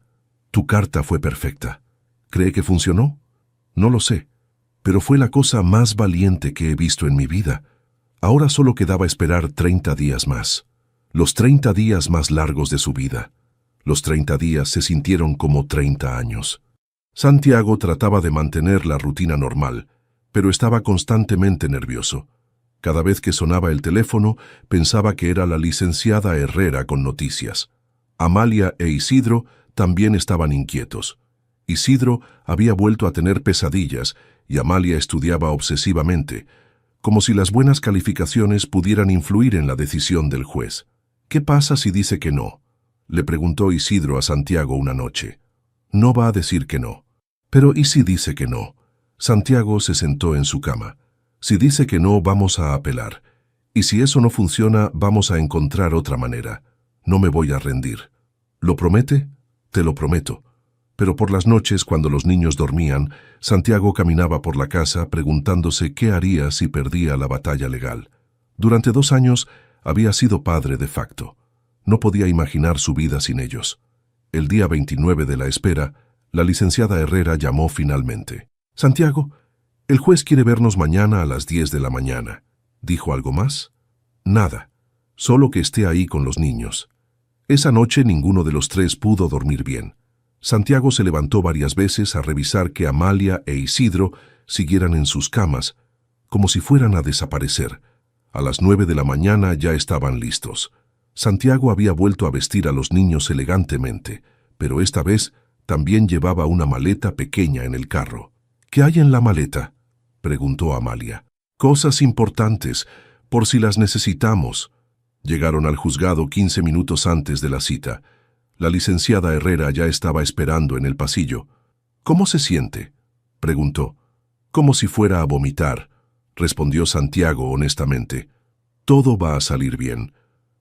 «Tu carta fue perfecta. ¿Cree que funcionó?» «No lo sé, pero fue la cosa más valiente que he visto en mi vida». Ahora solo quedaba esperar 30 días más. Los 30 días más largos de su vida. Los 30 días se sintieron como 30 años. Santiago trataba de mantener la rutina normal, pero estaba constantemente nervioso. Cada vez que sonaba el teléfono, pensaba que era la licenciada Herrera con noticias. Amalia e Isidro también estaban inquietos. Isidro había vuelto a tener pesadillas y Amalia estudiaba obsesivamente, como si las buenas calificaciones pudieran influir en la decisión del juez. «¿Qué pasa si dice que no?», le preguntó Isidro a Santiago una noche. «No va a decir que no». «Pero ¿y si dice que no?». Santiago se sentó en su cama. «Si dice que no, vamos a apelar. Y si eso no funciona, vamos a encontrar otra manera. No me voy a rendir». «¿Lo promete?». «Te lo prometo». Pero por las noches, cuando los niños dormían, Santiago caminaba por la casa preguntándose qué haría si perdía la batalla legal. Durante 2 años, Había sido padre de facto. No podía imaginar su vida sin ellos. El día 29 de la espera, la licenciada Herrera llamó finalmente. «Santiago, el juez quiere vernos mañana a las 10 de la mañana». ¿Dijo algo más? Nada, solo que esté ahí con los niños. Esa noche ninguno de los tres pudo dormir bien. Santiago se levantó varias veces a revisar que Amalia e Isidro siguieran en sus camas, como si fueran a desaparecer. A las 9 de la mañana ya estaban listos. Santiago había vuelto a vestir a los niños elegantemente, pero esta vez también llevaba una maleta pequeña en el carro. «¿Qué hay en la maleta?», preguntó Amalia. «Cosas importantes, por si las necesitamos». Llegaron al juzgado 15 minutos antes de la cita. La licenciada Herrera ya estaba esperando en el pasillo. «¿Cómo se siente?», preguntó. «Como si fuera a vomitar», respondió Santiago honestamente. «Todo va a salir bien».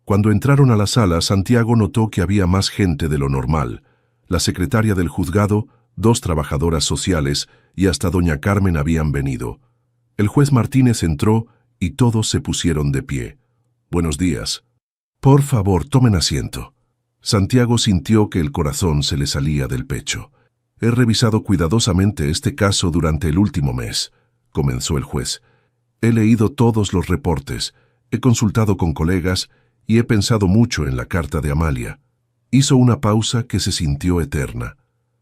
Cuando entraron a la sala, Santiago notó que había más gente de lo normal. La secretaria del juzgado, 2 trabajadoras sociales y hasta doña Carmen habían venido. El juez Martínez entró y todos se pusieron de pie. «Buenos días. Por favor, tomen asiento». Santiago sintió que el corazón se le salía del pecho. «He revisado cuidadosamente este caso durante el último mes», comenzó el juez. «He leído todos los reportes, he consultado con colegas y he pensado mucho en la carta de Amalia». Hizo una pausa que se sintió eterna.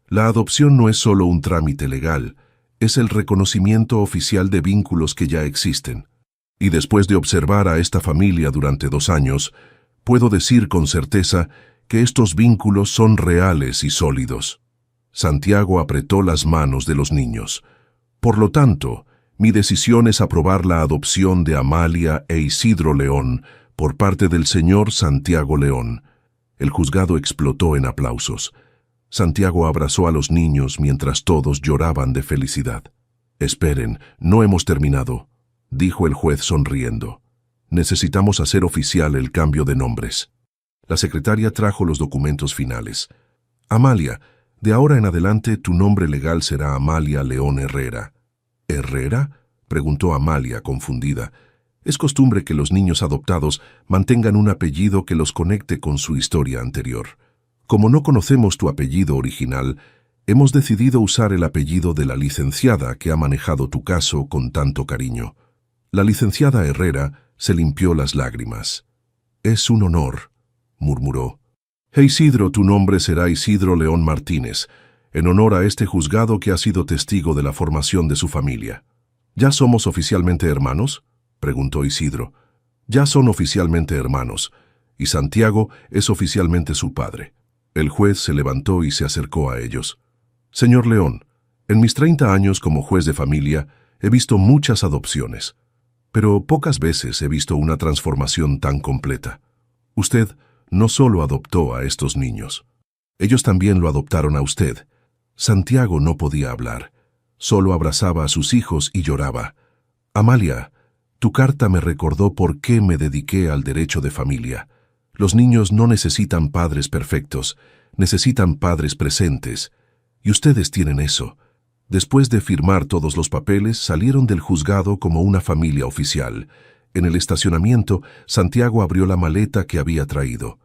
La adopción no es solo un trámite legal, es el reconocimiento oficial de vínculos que ya existen. Y después de observar a esta familia durante 2 años, puedo decir con certeza que estos vínculos son reales y sólidos. Santiago apretó las manos de los niños. «Por lo tanto, mi decisión es aprobar la adopción de Amalia e Isidro León por parte del señor Santiago León». El juzgado explotó en aplausos. Santiago abrazó a los niños mientras todos lloraban de felicidad. «Esperen, no hemos terminado», dijo el juez sonriendo. «Necesitamos hacer oficial el cambio de nombres». La secretaria trajo los documentos finales. «Amalia, de ahora en adelante tu nombre legal será Amalia León Herrera». «¿Herrera?», preguntó Amalia, confundida. Es costumbre que los niños adoptados mantengan un apellido que los conecte con su historia anterior. Como no conocemos tu apellido original, hemos decidido usar el apellido de la licenciada que ha manejado tu caso con tanto cariño». La licenciada Herrera se limpió las lágrimas. «Es un honor», murmuró. «Isidro, tu nombre será Isidro León Martínez, en honor a este juzgado que ha sido testigo de la formación de su familia». «¿Ya somos oficialmente hermanos?», preguntó Isidro. «Ya son oficialmente hermanos, y Santiago es oficialmente su padre». El juez se levantó y se acercó a ellos. «Señor León, en mis 30 años como juez de familia he visto muchas adopciones, pero pocas veces he visto una transformación tan completa. Usted no solo adoptó a estos niños, ellos también lo adoptaron a usted». Santiago no podía hablar, solo abrazaba a sus hijos y lloraba. «Amalia, tu carta me recordó por qué me dediqué al derecho de familia. Los niños no necesitan padres perfectos, necesitan padres presentes, y ustedes tienen eso». Después de firmar todos los papeles, salieron del juzgado como una familia oficial. En el estacionamiento, Santiago abrió la maleta que había traído.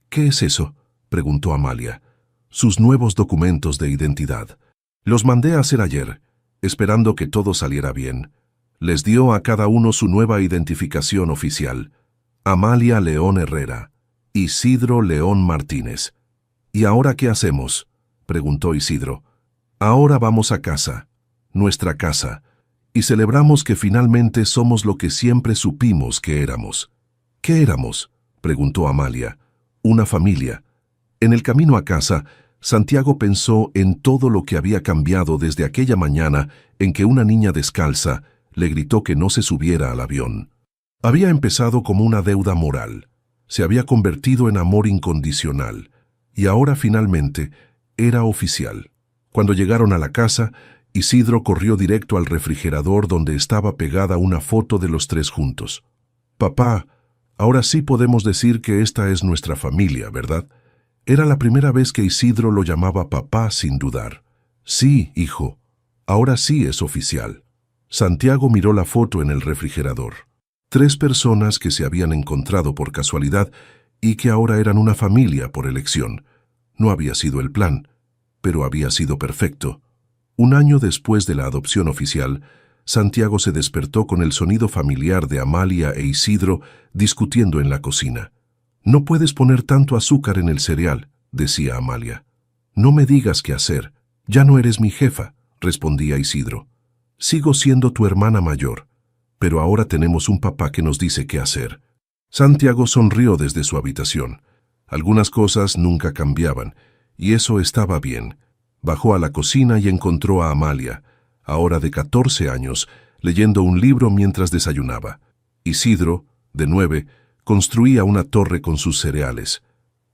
«¿Qué es eso?», preguntó Amalia. «Sus nuevos documentos de identidad. Los mandé a hacer ayer, esperando que todo saliera bien». Les dio a cada uno su nueva identificación oficial. Amalia León Herrera, Isidro León Martínez. «¿Y ahora qué hacemos?», preguntó Isidro. «Ahora vamos a casa, nuestra casa, y celebramos que finalmente somos lo que siempre supimos que éramos». «¿Qué éramos?», preguntó Amalia. «Una familia». En el camino a casa, Santiago pensó en todo lo que había cambiado desde aquella mañana en que una niña descalza le gritó que no se subiera al avión. Había empezado como una deuda moral, se había convertido en amor incondicional, y ahora finalmente era oficial. Cuando llegaron a la casa, Isidro corrió directo al refrigerador donde estaba pegada una foto de los 3 juntos. «Papá, ahora sí podemos decir que esta es nuestra familia, ¿verdad?». Era la primera vez que Isidro lo llamaba papá sin dudar. «Sí, hijo, ahora sí es oficial». Santiago miró la foto en el refrigerador. 3 personas que se habían encontrado por casualidad y que ahora eran una familia por elección. No había sido el plan, pero había sido perfecto. Un año después de la adopción oficial, Santiago se despertó con el sonido familiar de Amalia e Isidro discutiendo en la cocina. «No puedes poner tanto azúcar en el cereal», decía Amalia. «No me digas qué hacer. Ya no eres mi jefa», respondía Isidro. «Sigo siendo tu hermana mayor, pero ahora tenemos un papá que nos dice qué hacer». Santiago sonrió desde su habitación. Algunas cosas nunca cambiaban, y eso estaba bien. Bajó a la cocina y encontró a Amalia, ahora de 14 años, leyendo un libro mientras desayunaba. Isidro, de 9, construía una torre con sus cereales.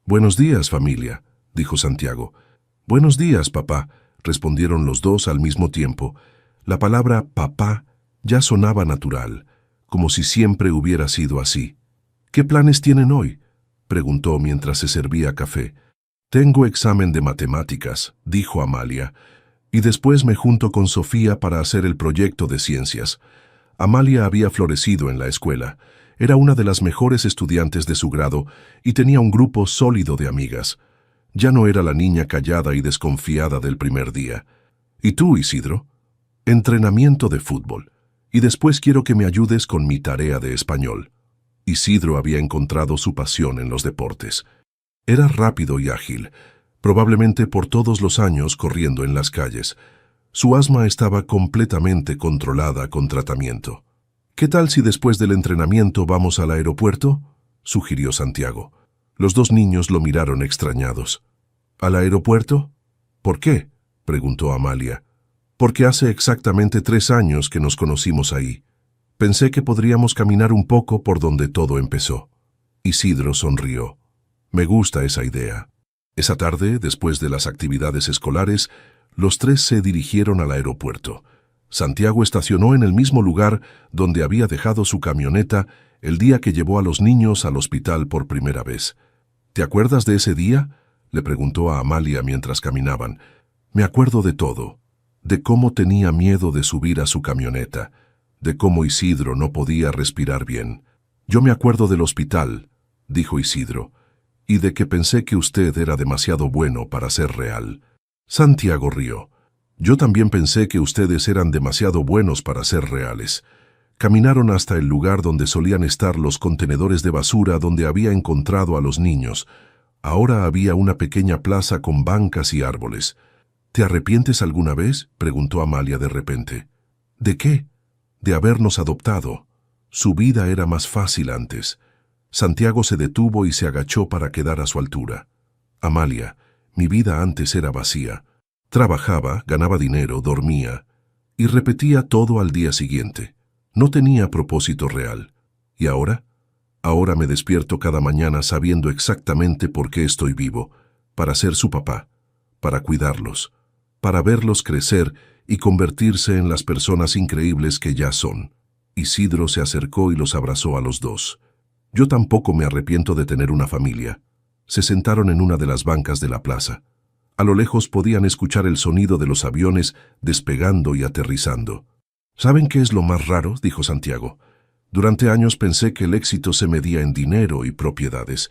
«Buenos días, familia», dijo Santiago. «Buenos días, papá», respondieron los dos al mismo tiempo. La palabra papá ya sonaba natural, como si siempre hubiera sido así. «¿Qué planes tienen hoy?», preguntó mientras se servía café. «Tengo examen de matemáticas», dijo Amalia, «y después me junto con Sofía para hacer el proyecto de ciencias». Amalia había florecido en la escuela. Era una de las mejores estudiantes de su grado y tenía un grupo sólido de amigas. Ya no era la niña callada y desconfiada del primer día. «¿Y tú, Isidro?» «Entrenamiento de fútbol. Y después quiero que me ayudes con mi tarea de español». Isidro había encontrado su pasión en los deportes. Era rápido y ágil, probablemente por todos los años corriendo en las calles. Su asma estaba completamente controlada con tratamiento. «¿Qué tal si después del entrenamiento vamos al aeropuerto?», sugirió Santiago. Los dos niños lo miraron extrañados. «¿Al aeropuerto? ¿Por qué?», preguntó Amalia. «Porque hace exactamente 3 años que nos conocimos ahí. Pensé que podríamos caminar un poco por donde todo empezó». Isidro sonrió. «Me gusta esa idea». Esa tarde, después de las actividades escolares, los 3 se dirigieron al aeropuerto. Santiago estacionó en el mismo lugar donde había dejado su camioneta el día que llevó a los niños al hospital por primera vez. «¿Te acuerdas de ese día?», le preguntó a Amalia mientras caminaban. «Me acuerdo de todo, de cómo tenía miedo de subir a su camioneta, de cómo Isidro no podía respirar bien». «Yo me acuerdo del hospital», dijo Isidro, «y de que pensé que usted era demasiado bueno para ser real». Santiago rió. «Yo también pensé que ustedes eran demasiado buenos para ser reales». Caminaron hasta el lugar donde solían estar los contenedores de basura donde había encontrado a los niños. Ahora había una pequeña plaza con bancas y árboles. «¿Te arrepientes alguna vez?», preguntó Amalia de repente. «¿De qué?». «De habernos adoptado. Su vida era más fácil antes». Santiago se detuvo y se agachó para quedar a su altura. «Amalia, mi vida antes era vacía. Trabajaba, ganaba dinero, dormía, y repetía todo al día siguiente. No tenía propósito real. ¿Y ahora? Ahora me despierto cada mañana sabiendo exactamente por qué estoy vivo, para ser su papá, para cuidarlos, para verlos crecer y convertirse en las personas increíbles que ya son». Isidro se acercó y los abrazó a los dos. «Yo tampoco me arrepiento de tener una familia». Se sentaron en una de las bancas de la plaza. A lo lejos podían escuchar el sonido de los aviones despegando y aterrizando. «¿Saben qué es lo más raro?», dijo Santiago. «Durante años pensé que el éxito se medía en dinero y propiedades,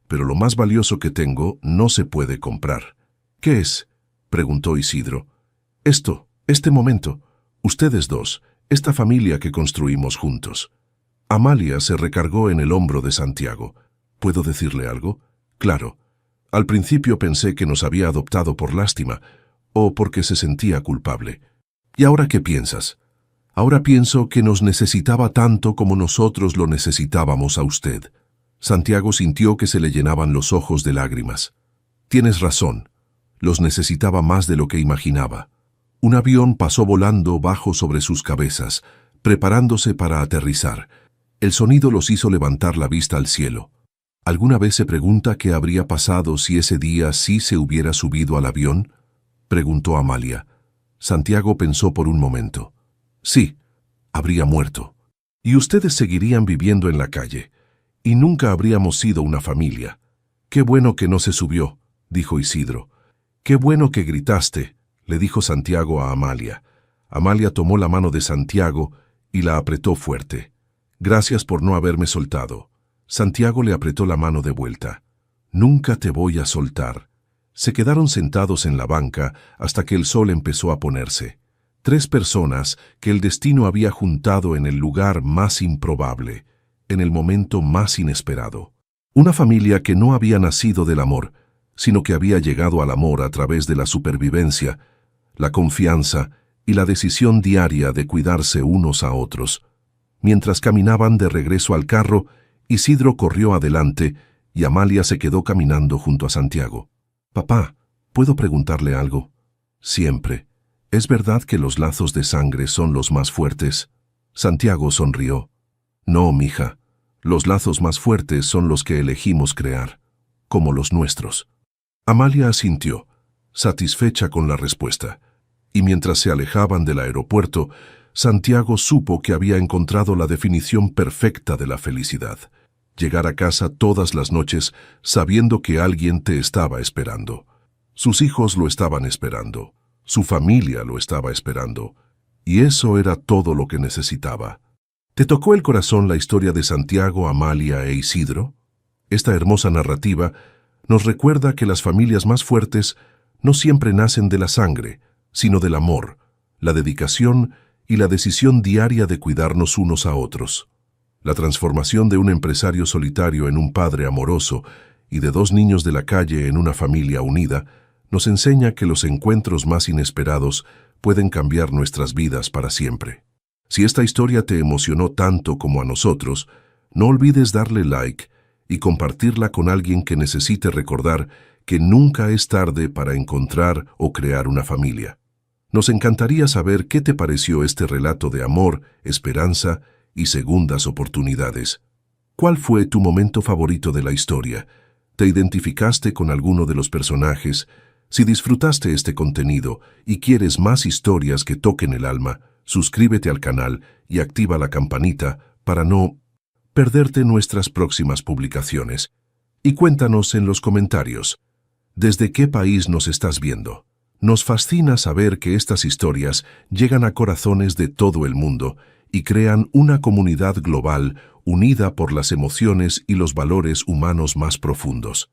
pero lo más valioso que tengo no se puede comprar». «¿Qué es?», preguntó Isidro. Este momento, ustedes dos, esta familia que construimos juntos». Amalia se recargó en el hombro de Santiago. «¿Puedo decirle algo?». «Claro. Al principio pensé que nos había adoptado por lástima, o porque se sentía culpable. ¿Y ahora qué piensas?». «Ahora pienso que nos necesitaba tanto como nosotros lo necesitábamos a usted». Santiago sintió que se le llenaban los ojos de lágrimas. «Tienes razón. Los necesitaba más de lo que imaginaba». Un avión pasó volando bajo sobre sus cabezas, preparándose para aterrizar. El sonido los hizo levantar la vista al cielo. ¿Alguna vez se pregunta qué habría pasado si ese día sí se hubiera subido al avión?, preguntó Amalia. Santiago pensó por un momento. Sí, habría muerto. Y ustedes seguirían viviendo en la calle. Y nunca habríamos sido una familia. «Qué bueno que no se subió», dijo Isidro. «Qué bueno que gritaste», le dijo Santiago a Amalia. Amalia tomó la mano de Santiago y la apretó fuerte. Gracias por no haberme soltado. Santiago le apretó la mano de vuelta. Nunca te voy a soltar. Se quedaron sentados en la banca hasta que el sol empezó a ponerse. 3 personas que el destino había juntado en el lugar más improbable, en el momento más inesperado. Una familia que no había nacido del amor, sino que había llegado al amor a través de la supervivencia, la confianza y la decisión diaria de cuidarse unos a otros. Mientras caminaban de regreso al carro, Isidro corrió adelante y Amalia se quedó caminando junto a Santiago. «Papá, ¿puedo preguntarle algo?» «Siempre. ¿Es verdad que los lazos de sangre son los más fuertes?» Santiago sonrió. «No, mija. Los lazos más fuertes son los que elegimos crear, como los nuestros». Amalia asintió, satisfecha con la respuesta, y mientras se alejaban del aeropuerto, Santiago supo que había encontrado la definición perfecta de la felicidad. Llegar a casa todas las noches sabiendo que alguien te estaba esperando. Sus hijos lo estaban esperando, su familia lo estaba esperando, y eso era todo lo que necesitaba. ¿Te tocó el corazón la historia de Santiago, Amalia e Isidro? Esta hermosa narrativa nos recuerda que las familias más fuertes no siempre nacen de la sangre, sino del amor, la dedicación y la decisión diaria de cuidarnos unos a otros. La transformación de un empresario solitario en un padre amoroso y de 2 niños de la calle en una familia unida nos enseña que los encuentros más inesperados pueden cambiar nuestras vidas para siempre. Si esta historia te emocionó tanto como a nosotros, no olvides darle like y compartirla con alguien que necesite recordar que nunca es tarde para encontrar o crear una familia. Nos encantaría saber qué te pareció este relato de amor, esperanza y segundas oportunidades. ¿Cuál fue tu momento favorito de la historia? ¿Te identificaste con alguno de los personajes? Si disfrutaste este contenido y quieres más historias que toquen el alma, suscríbete al canal y activa la campanita para no perderte nuestras próximas publicaciones. Y cuéntanos en los comentarios, ¿desde qué país nos estás viendo? Nos fascina saber que estas historias llegan a corazones de todo el mundo y crean una comunidad global unida por las emociones y los valores humanos más profundos.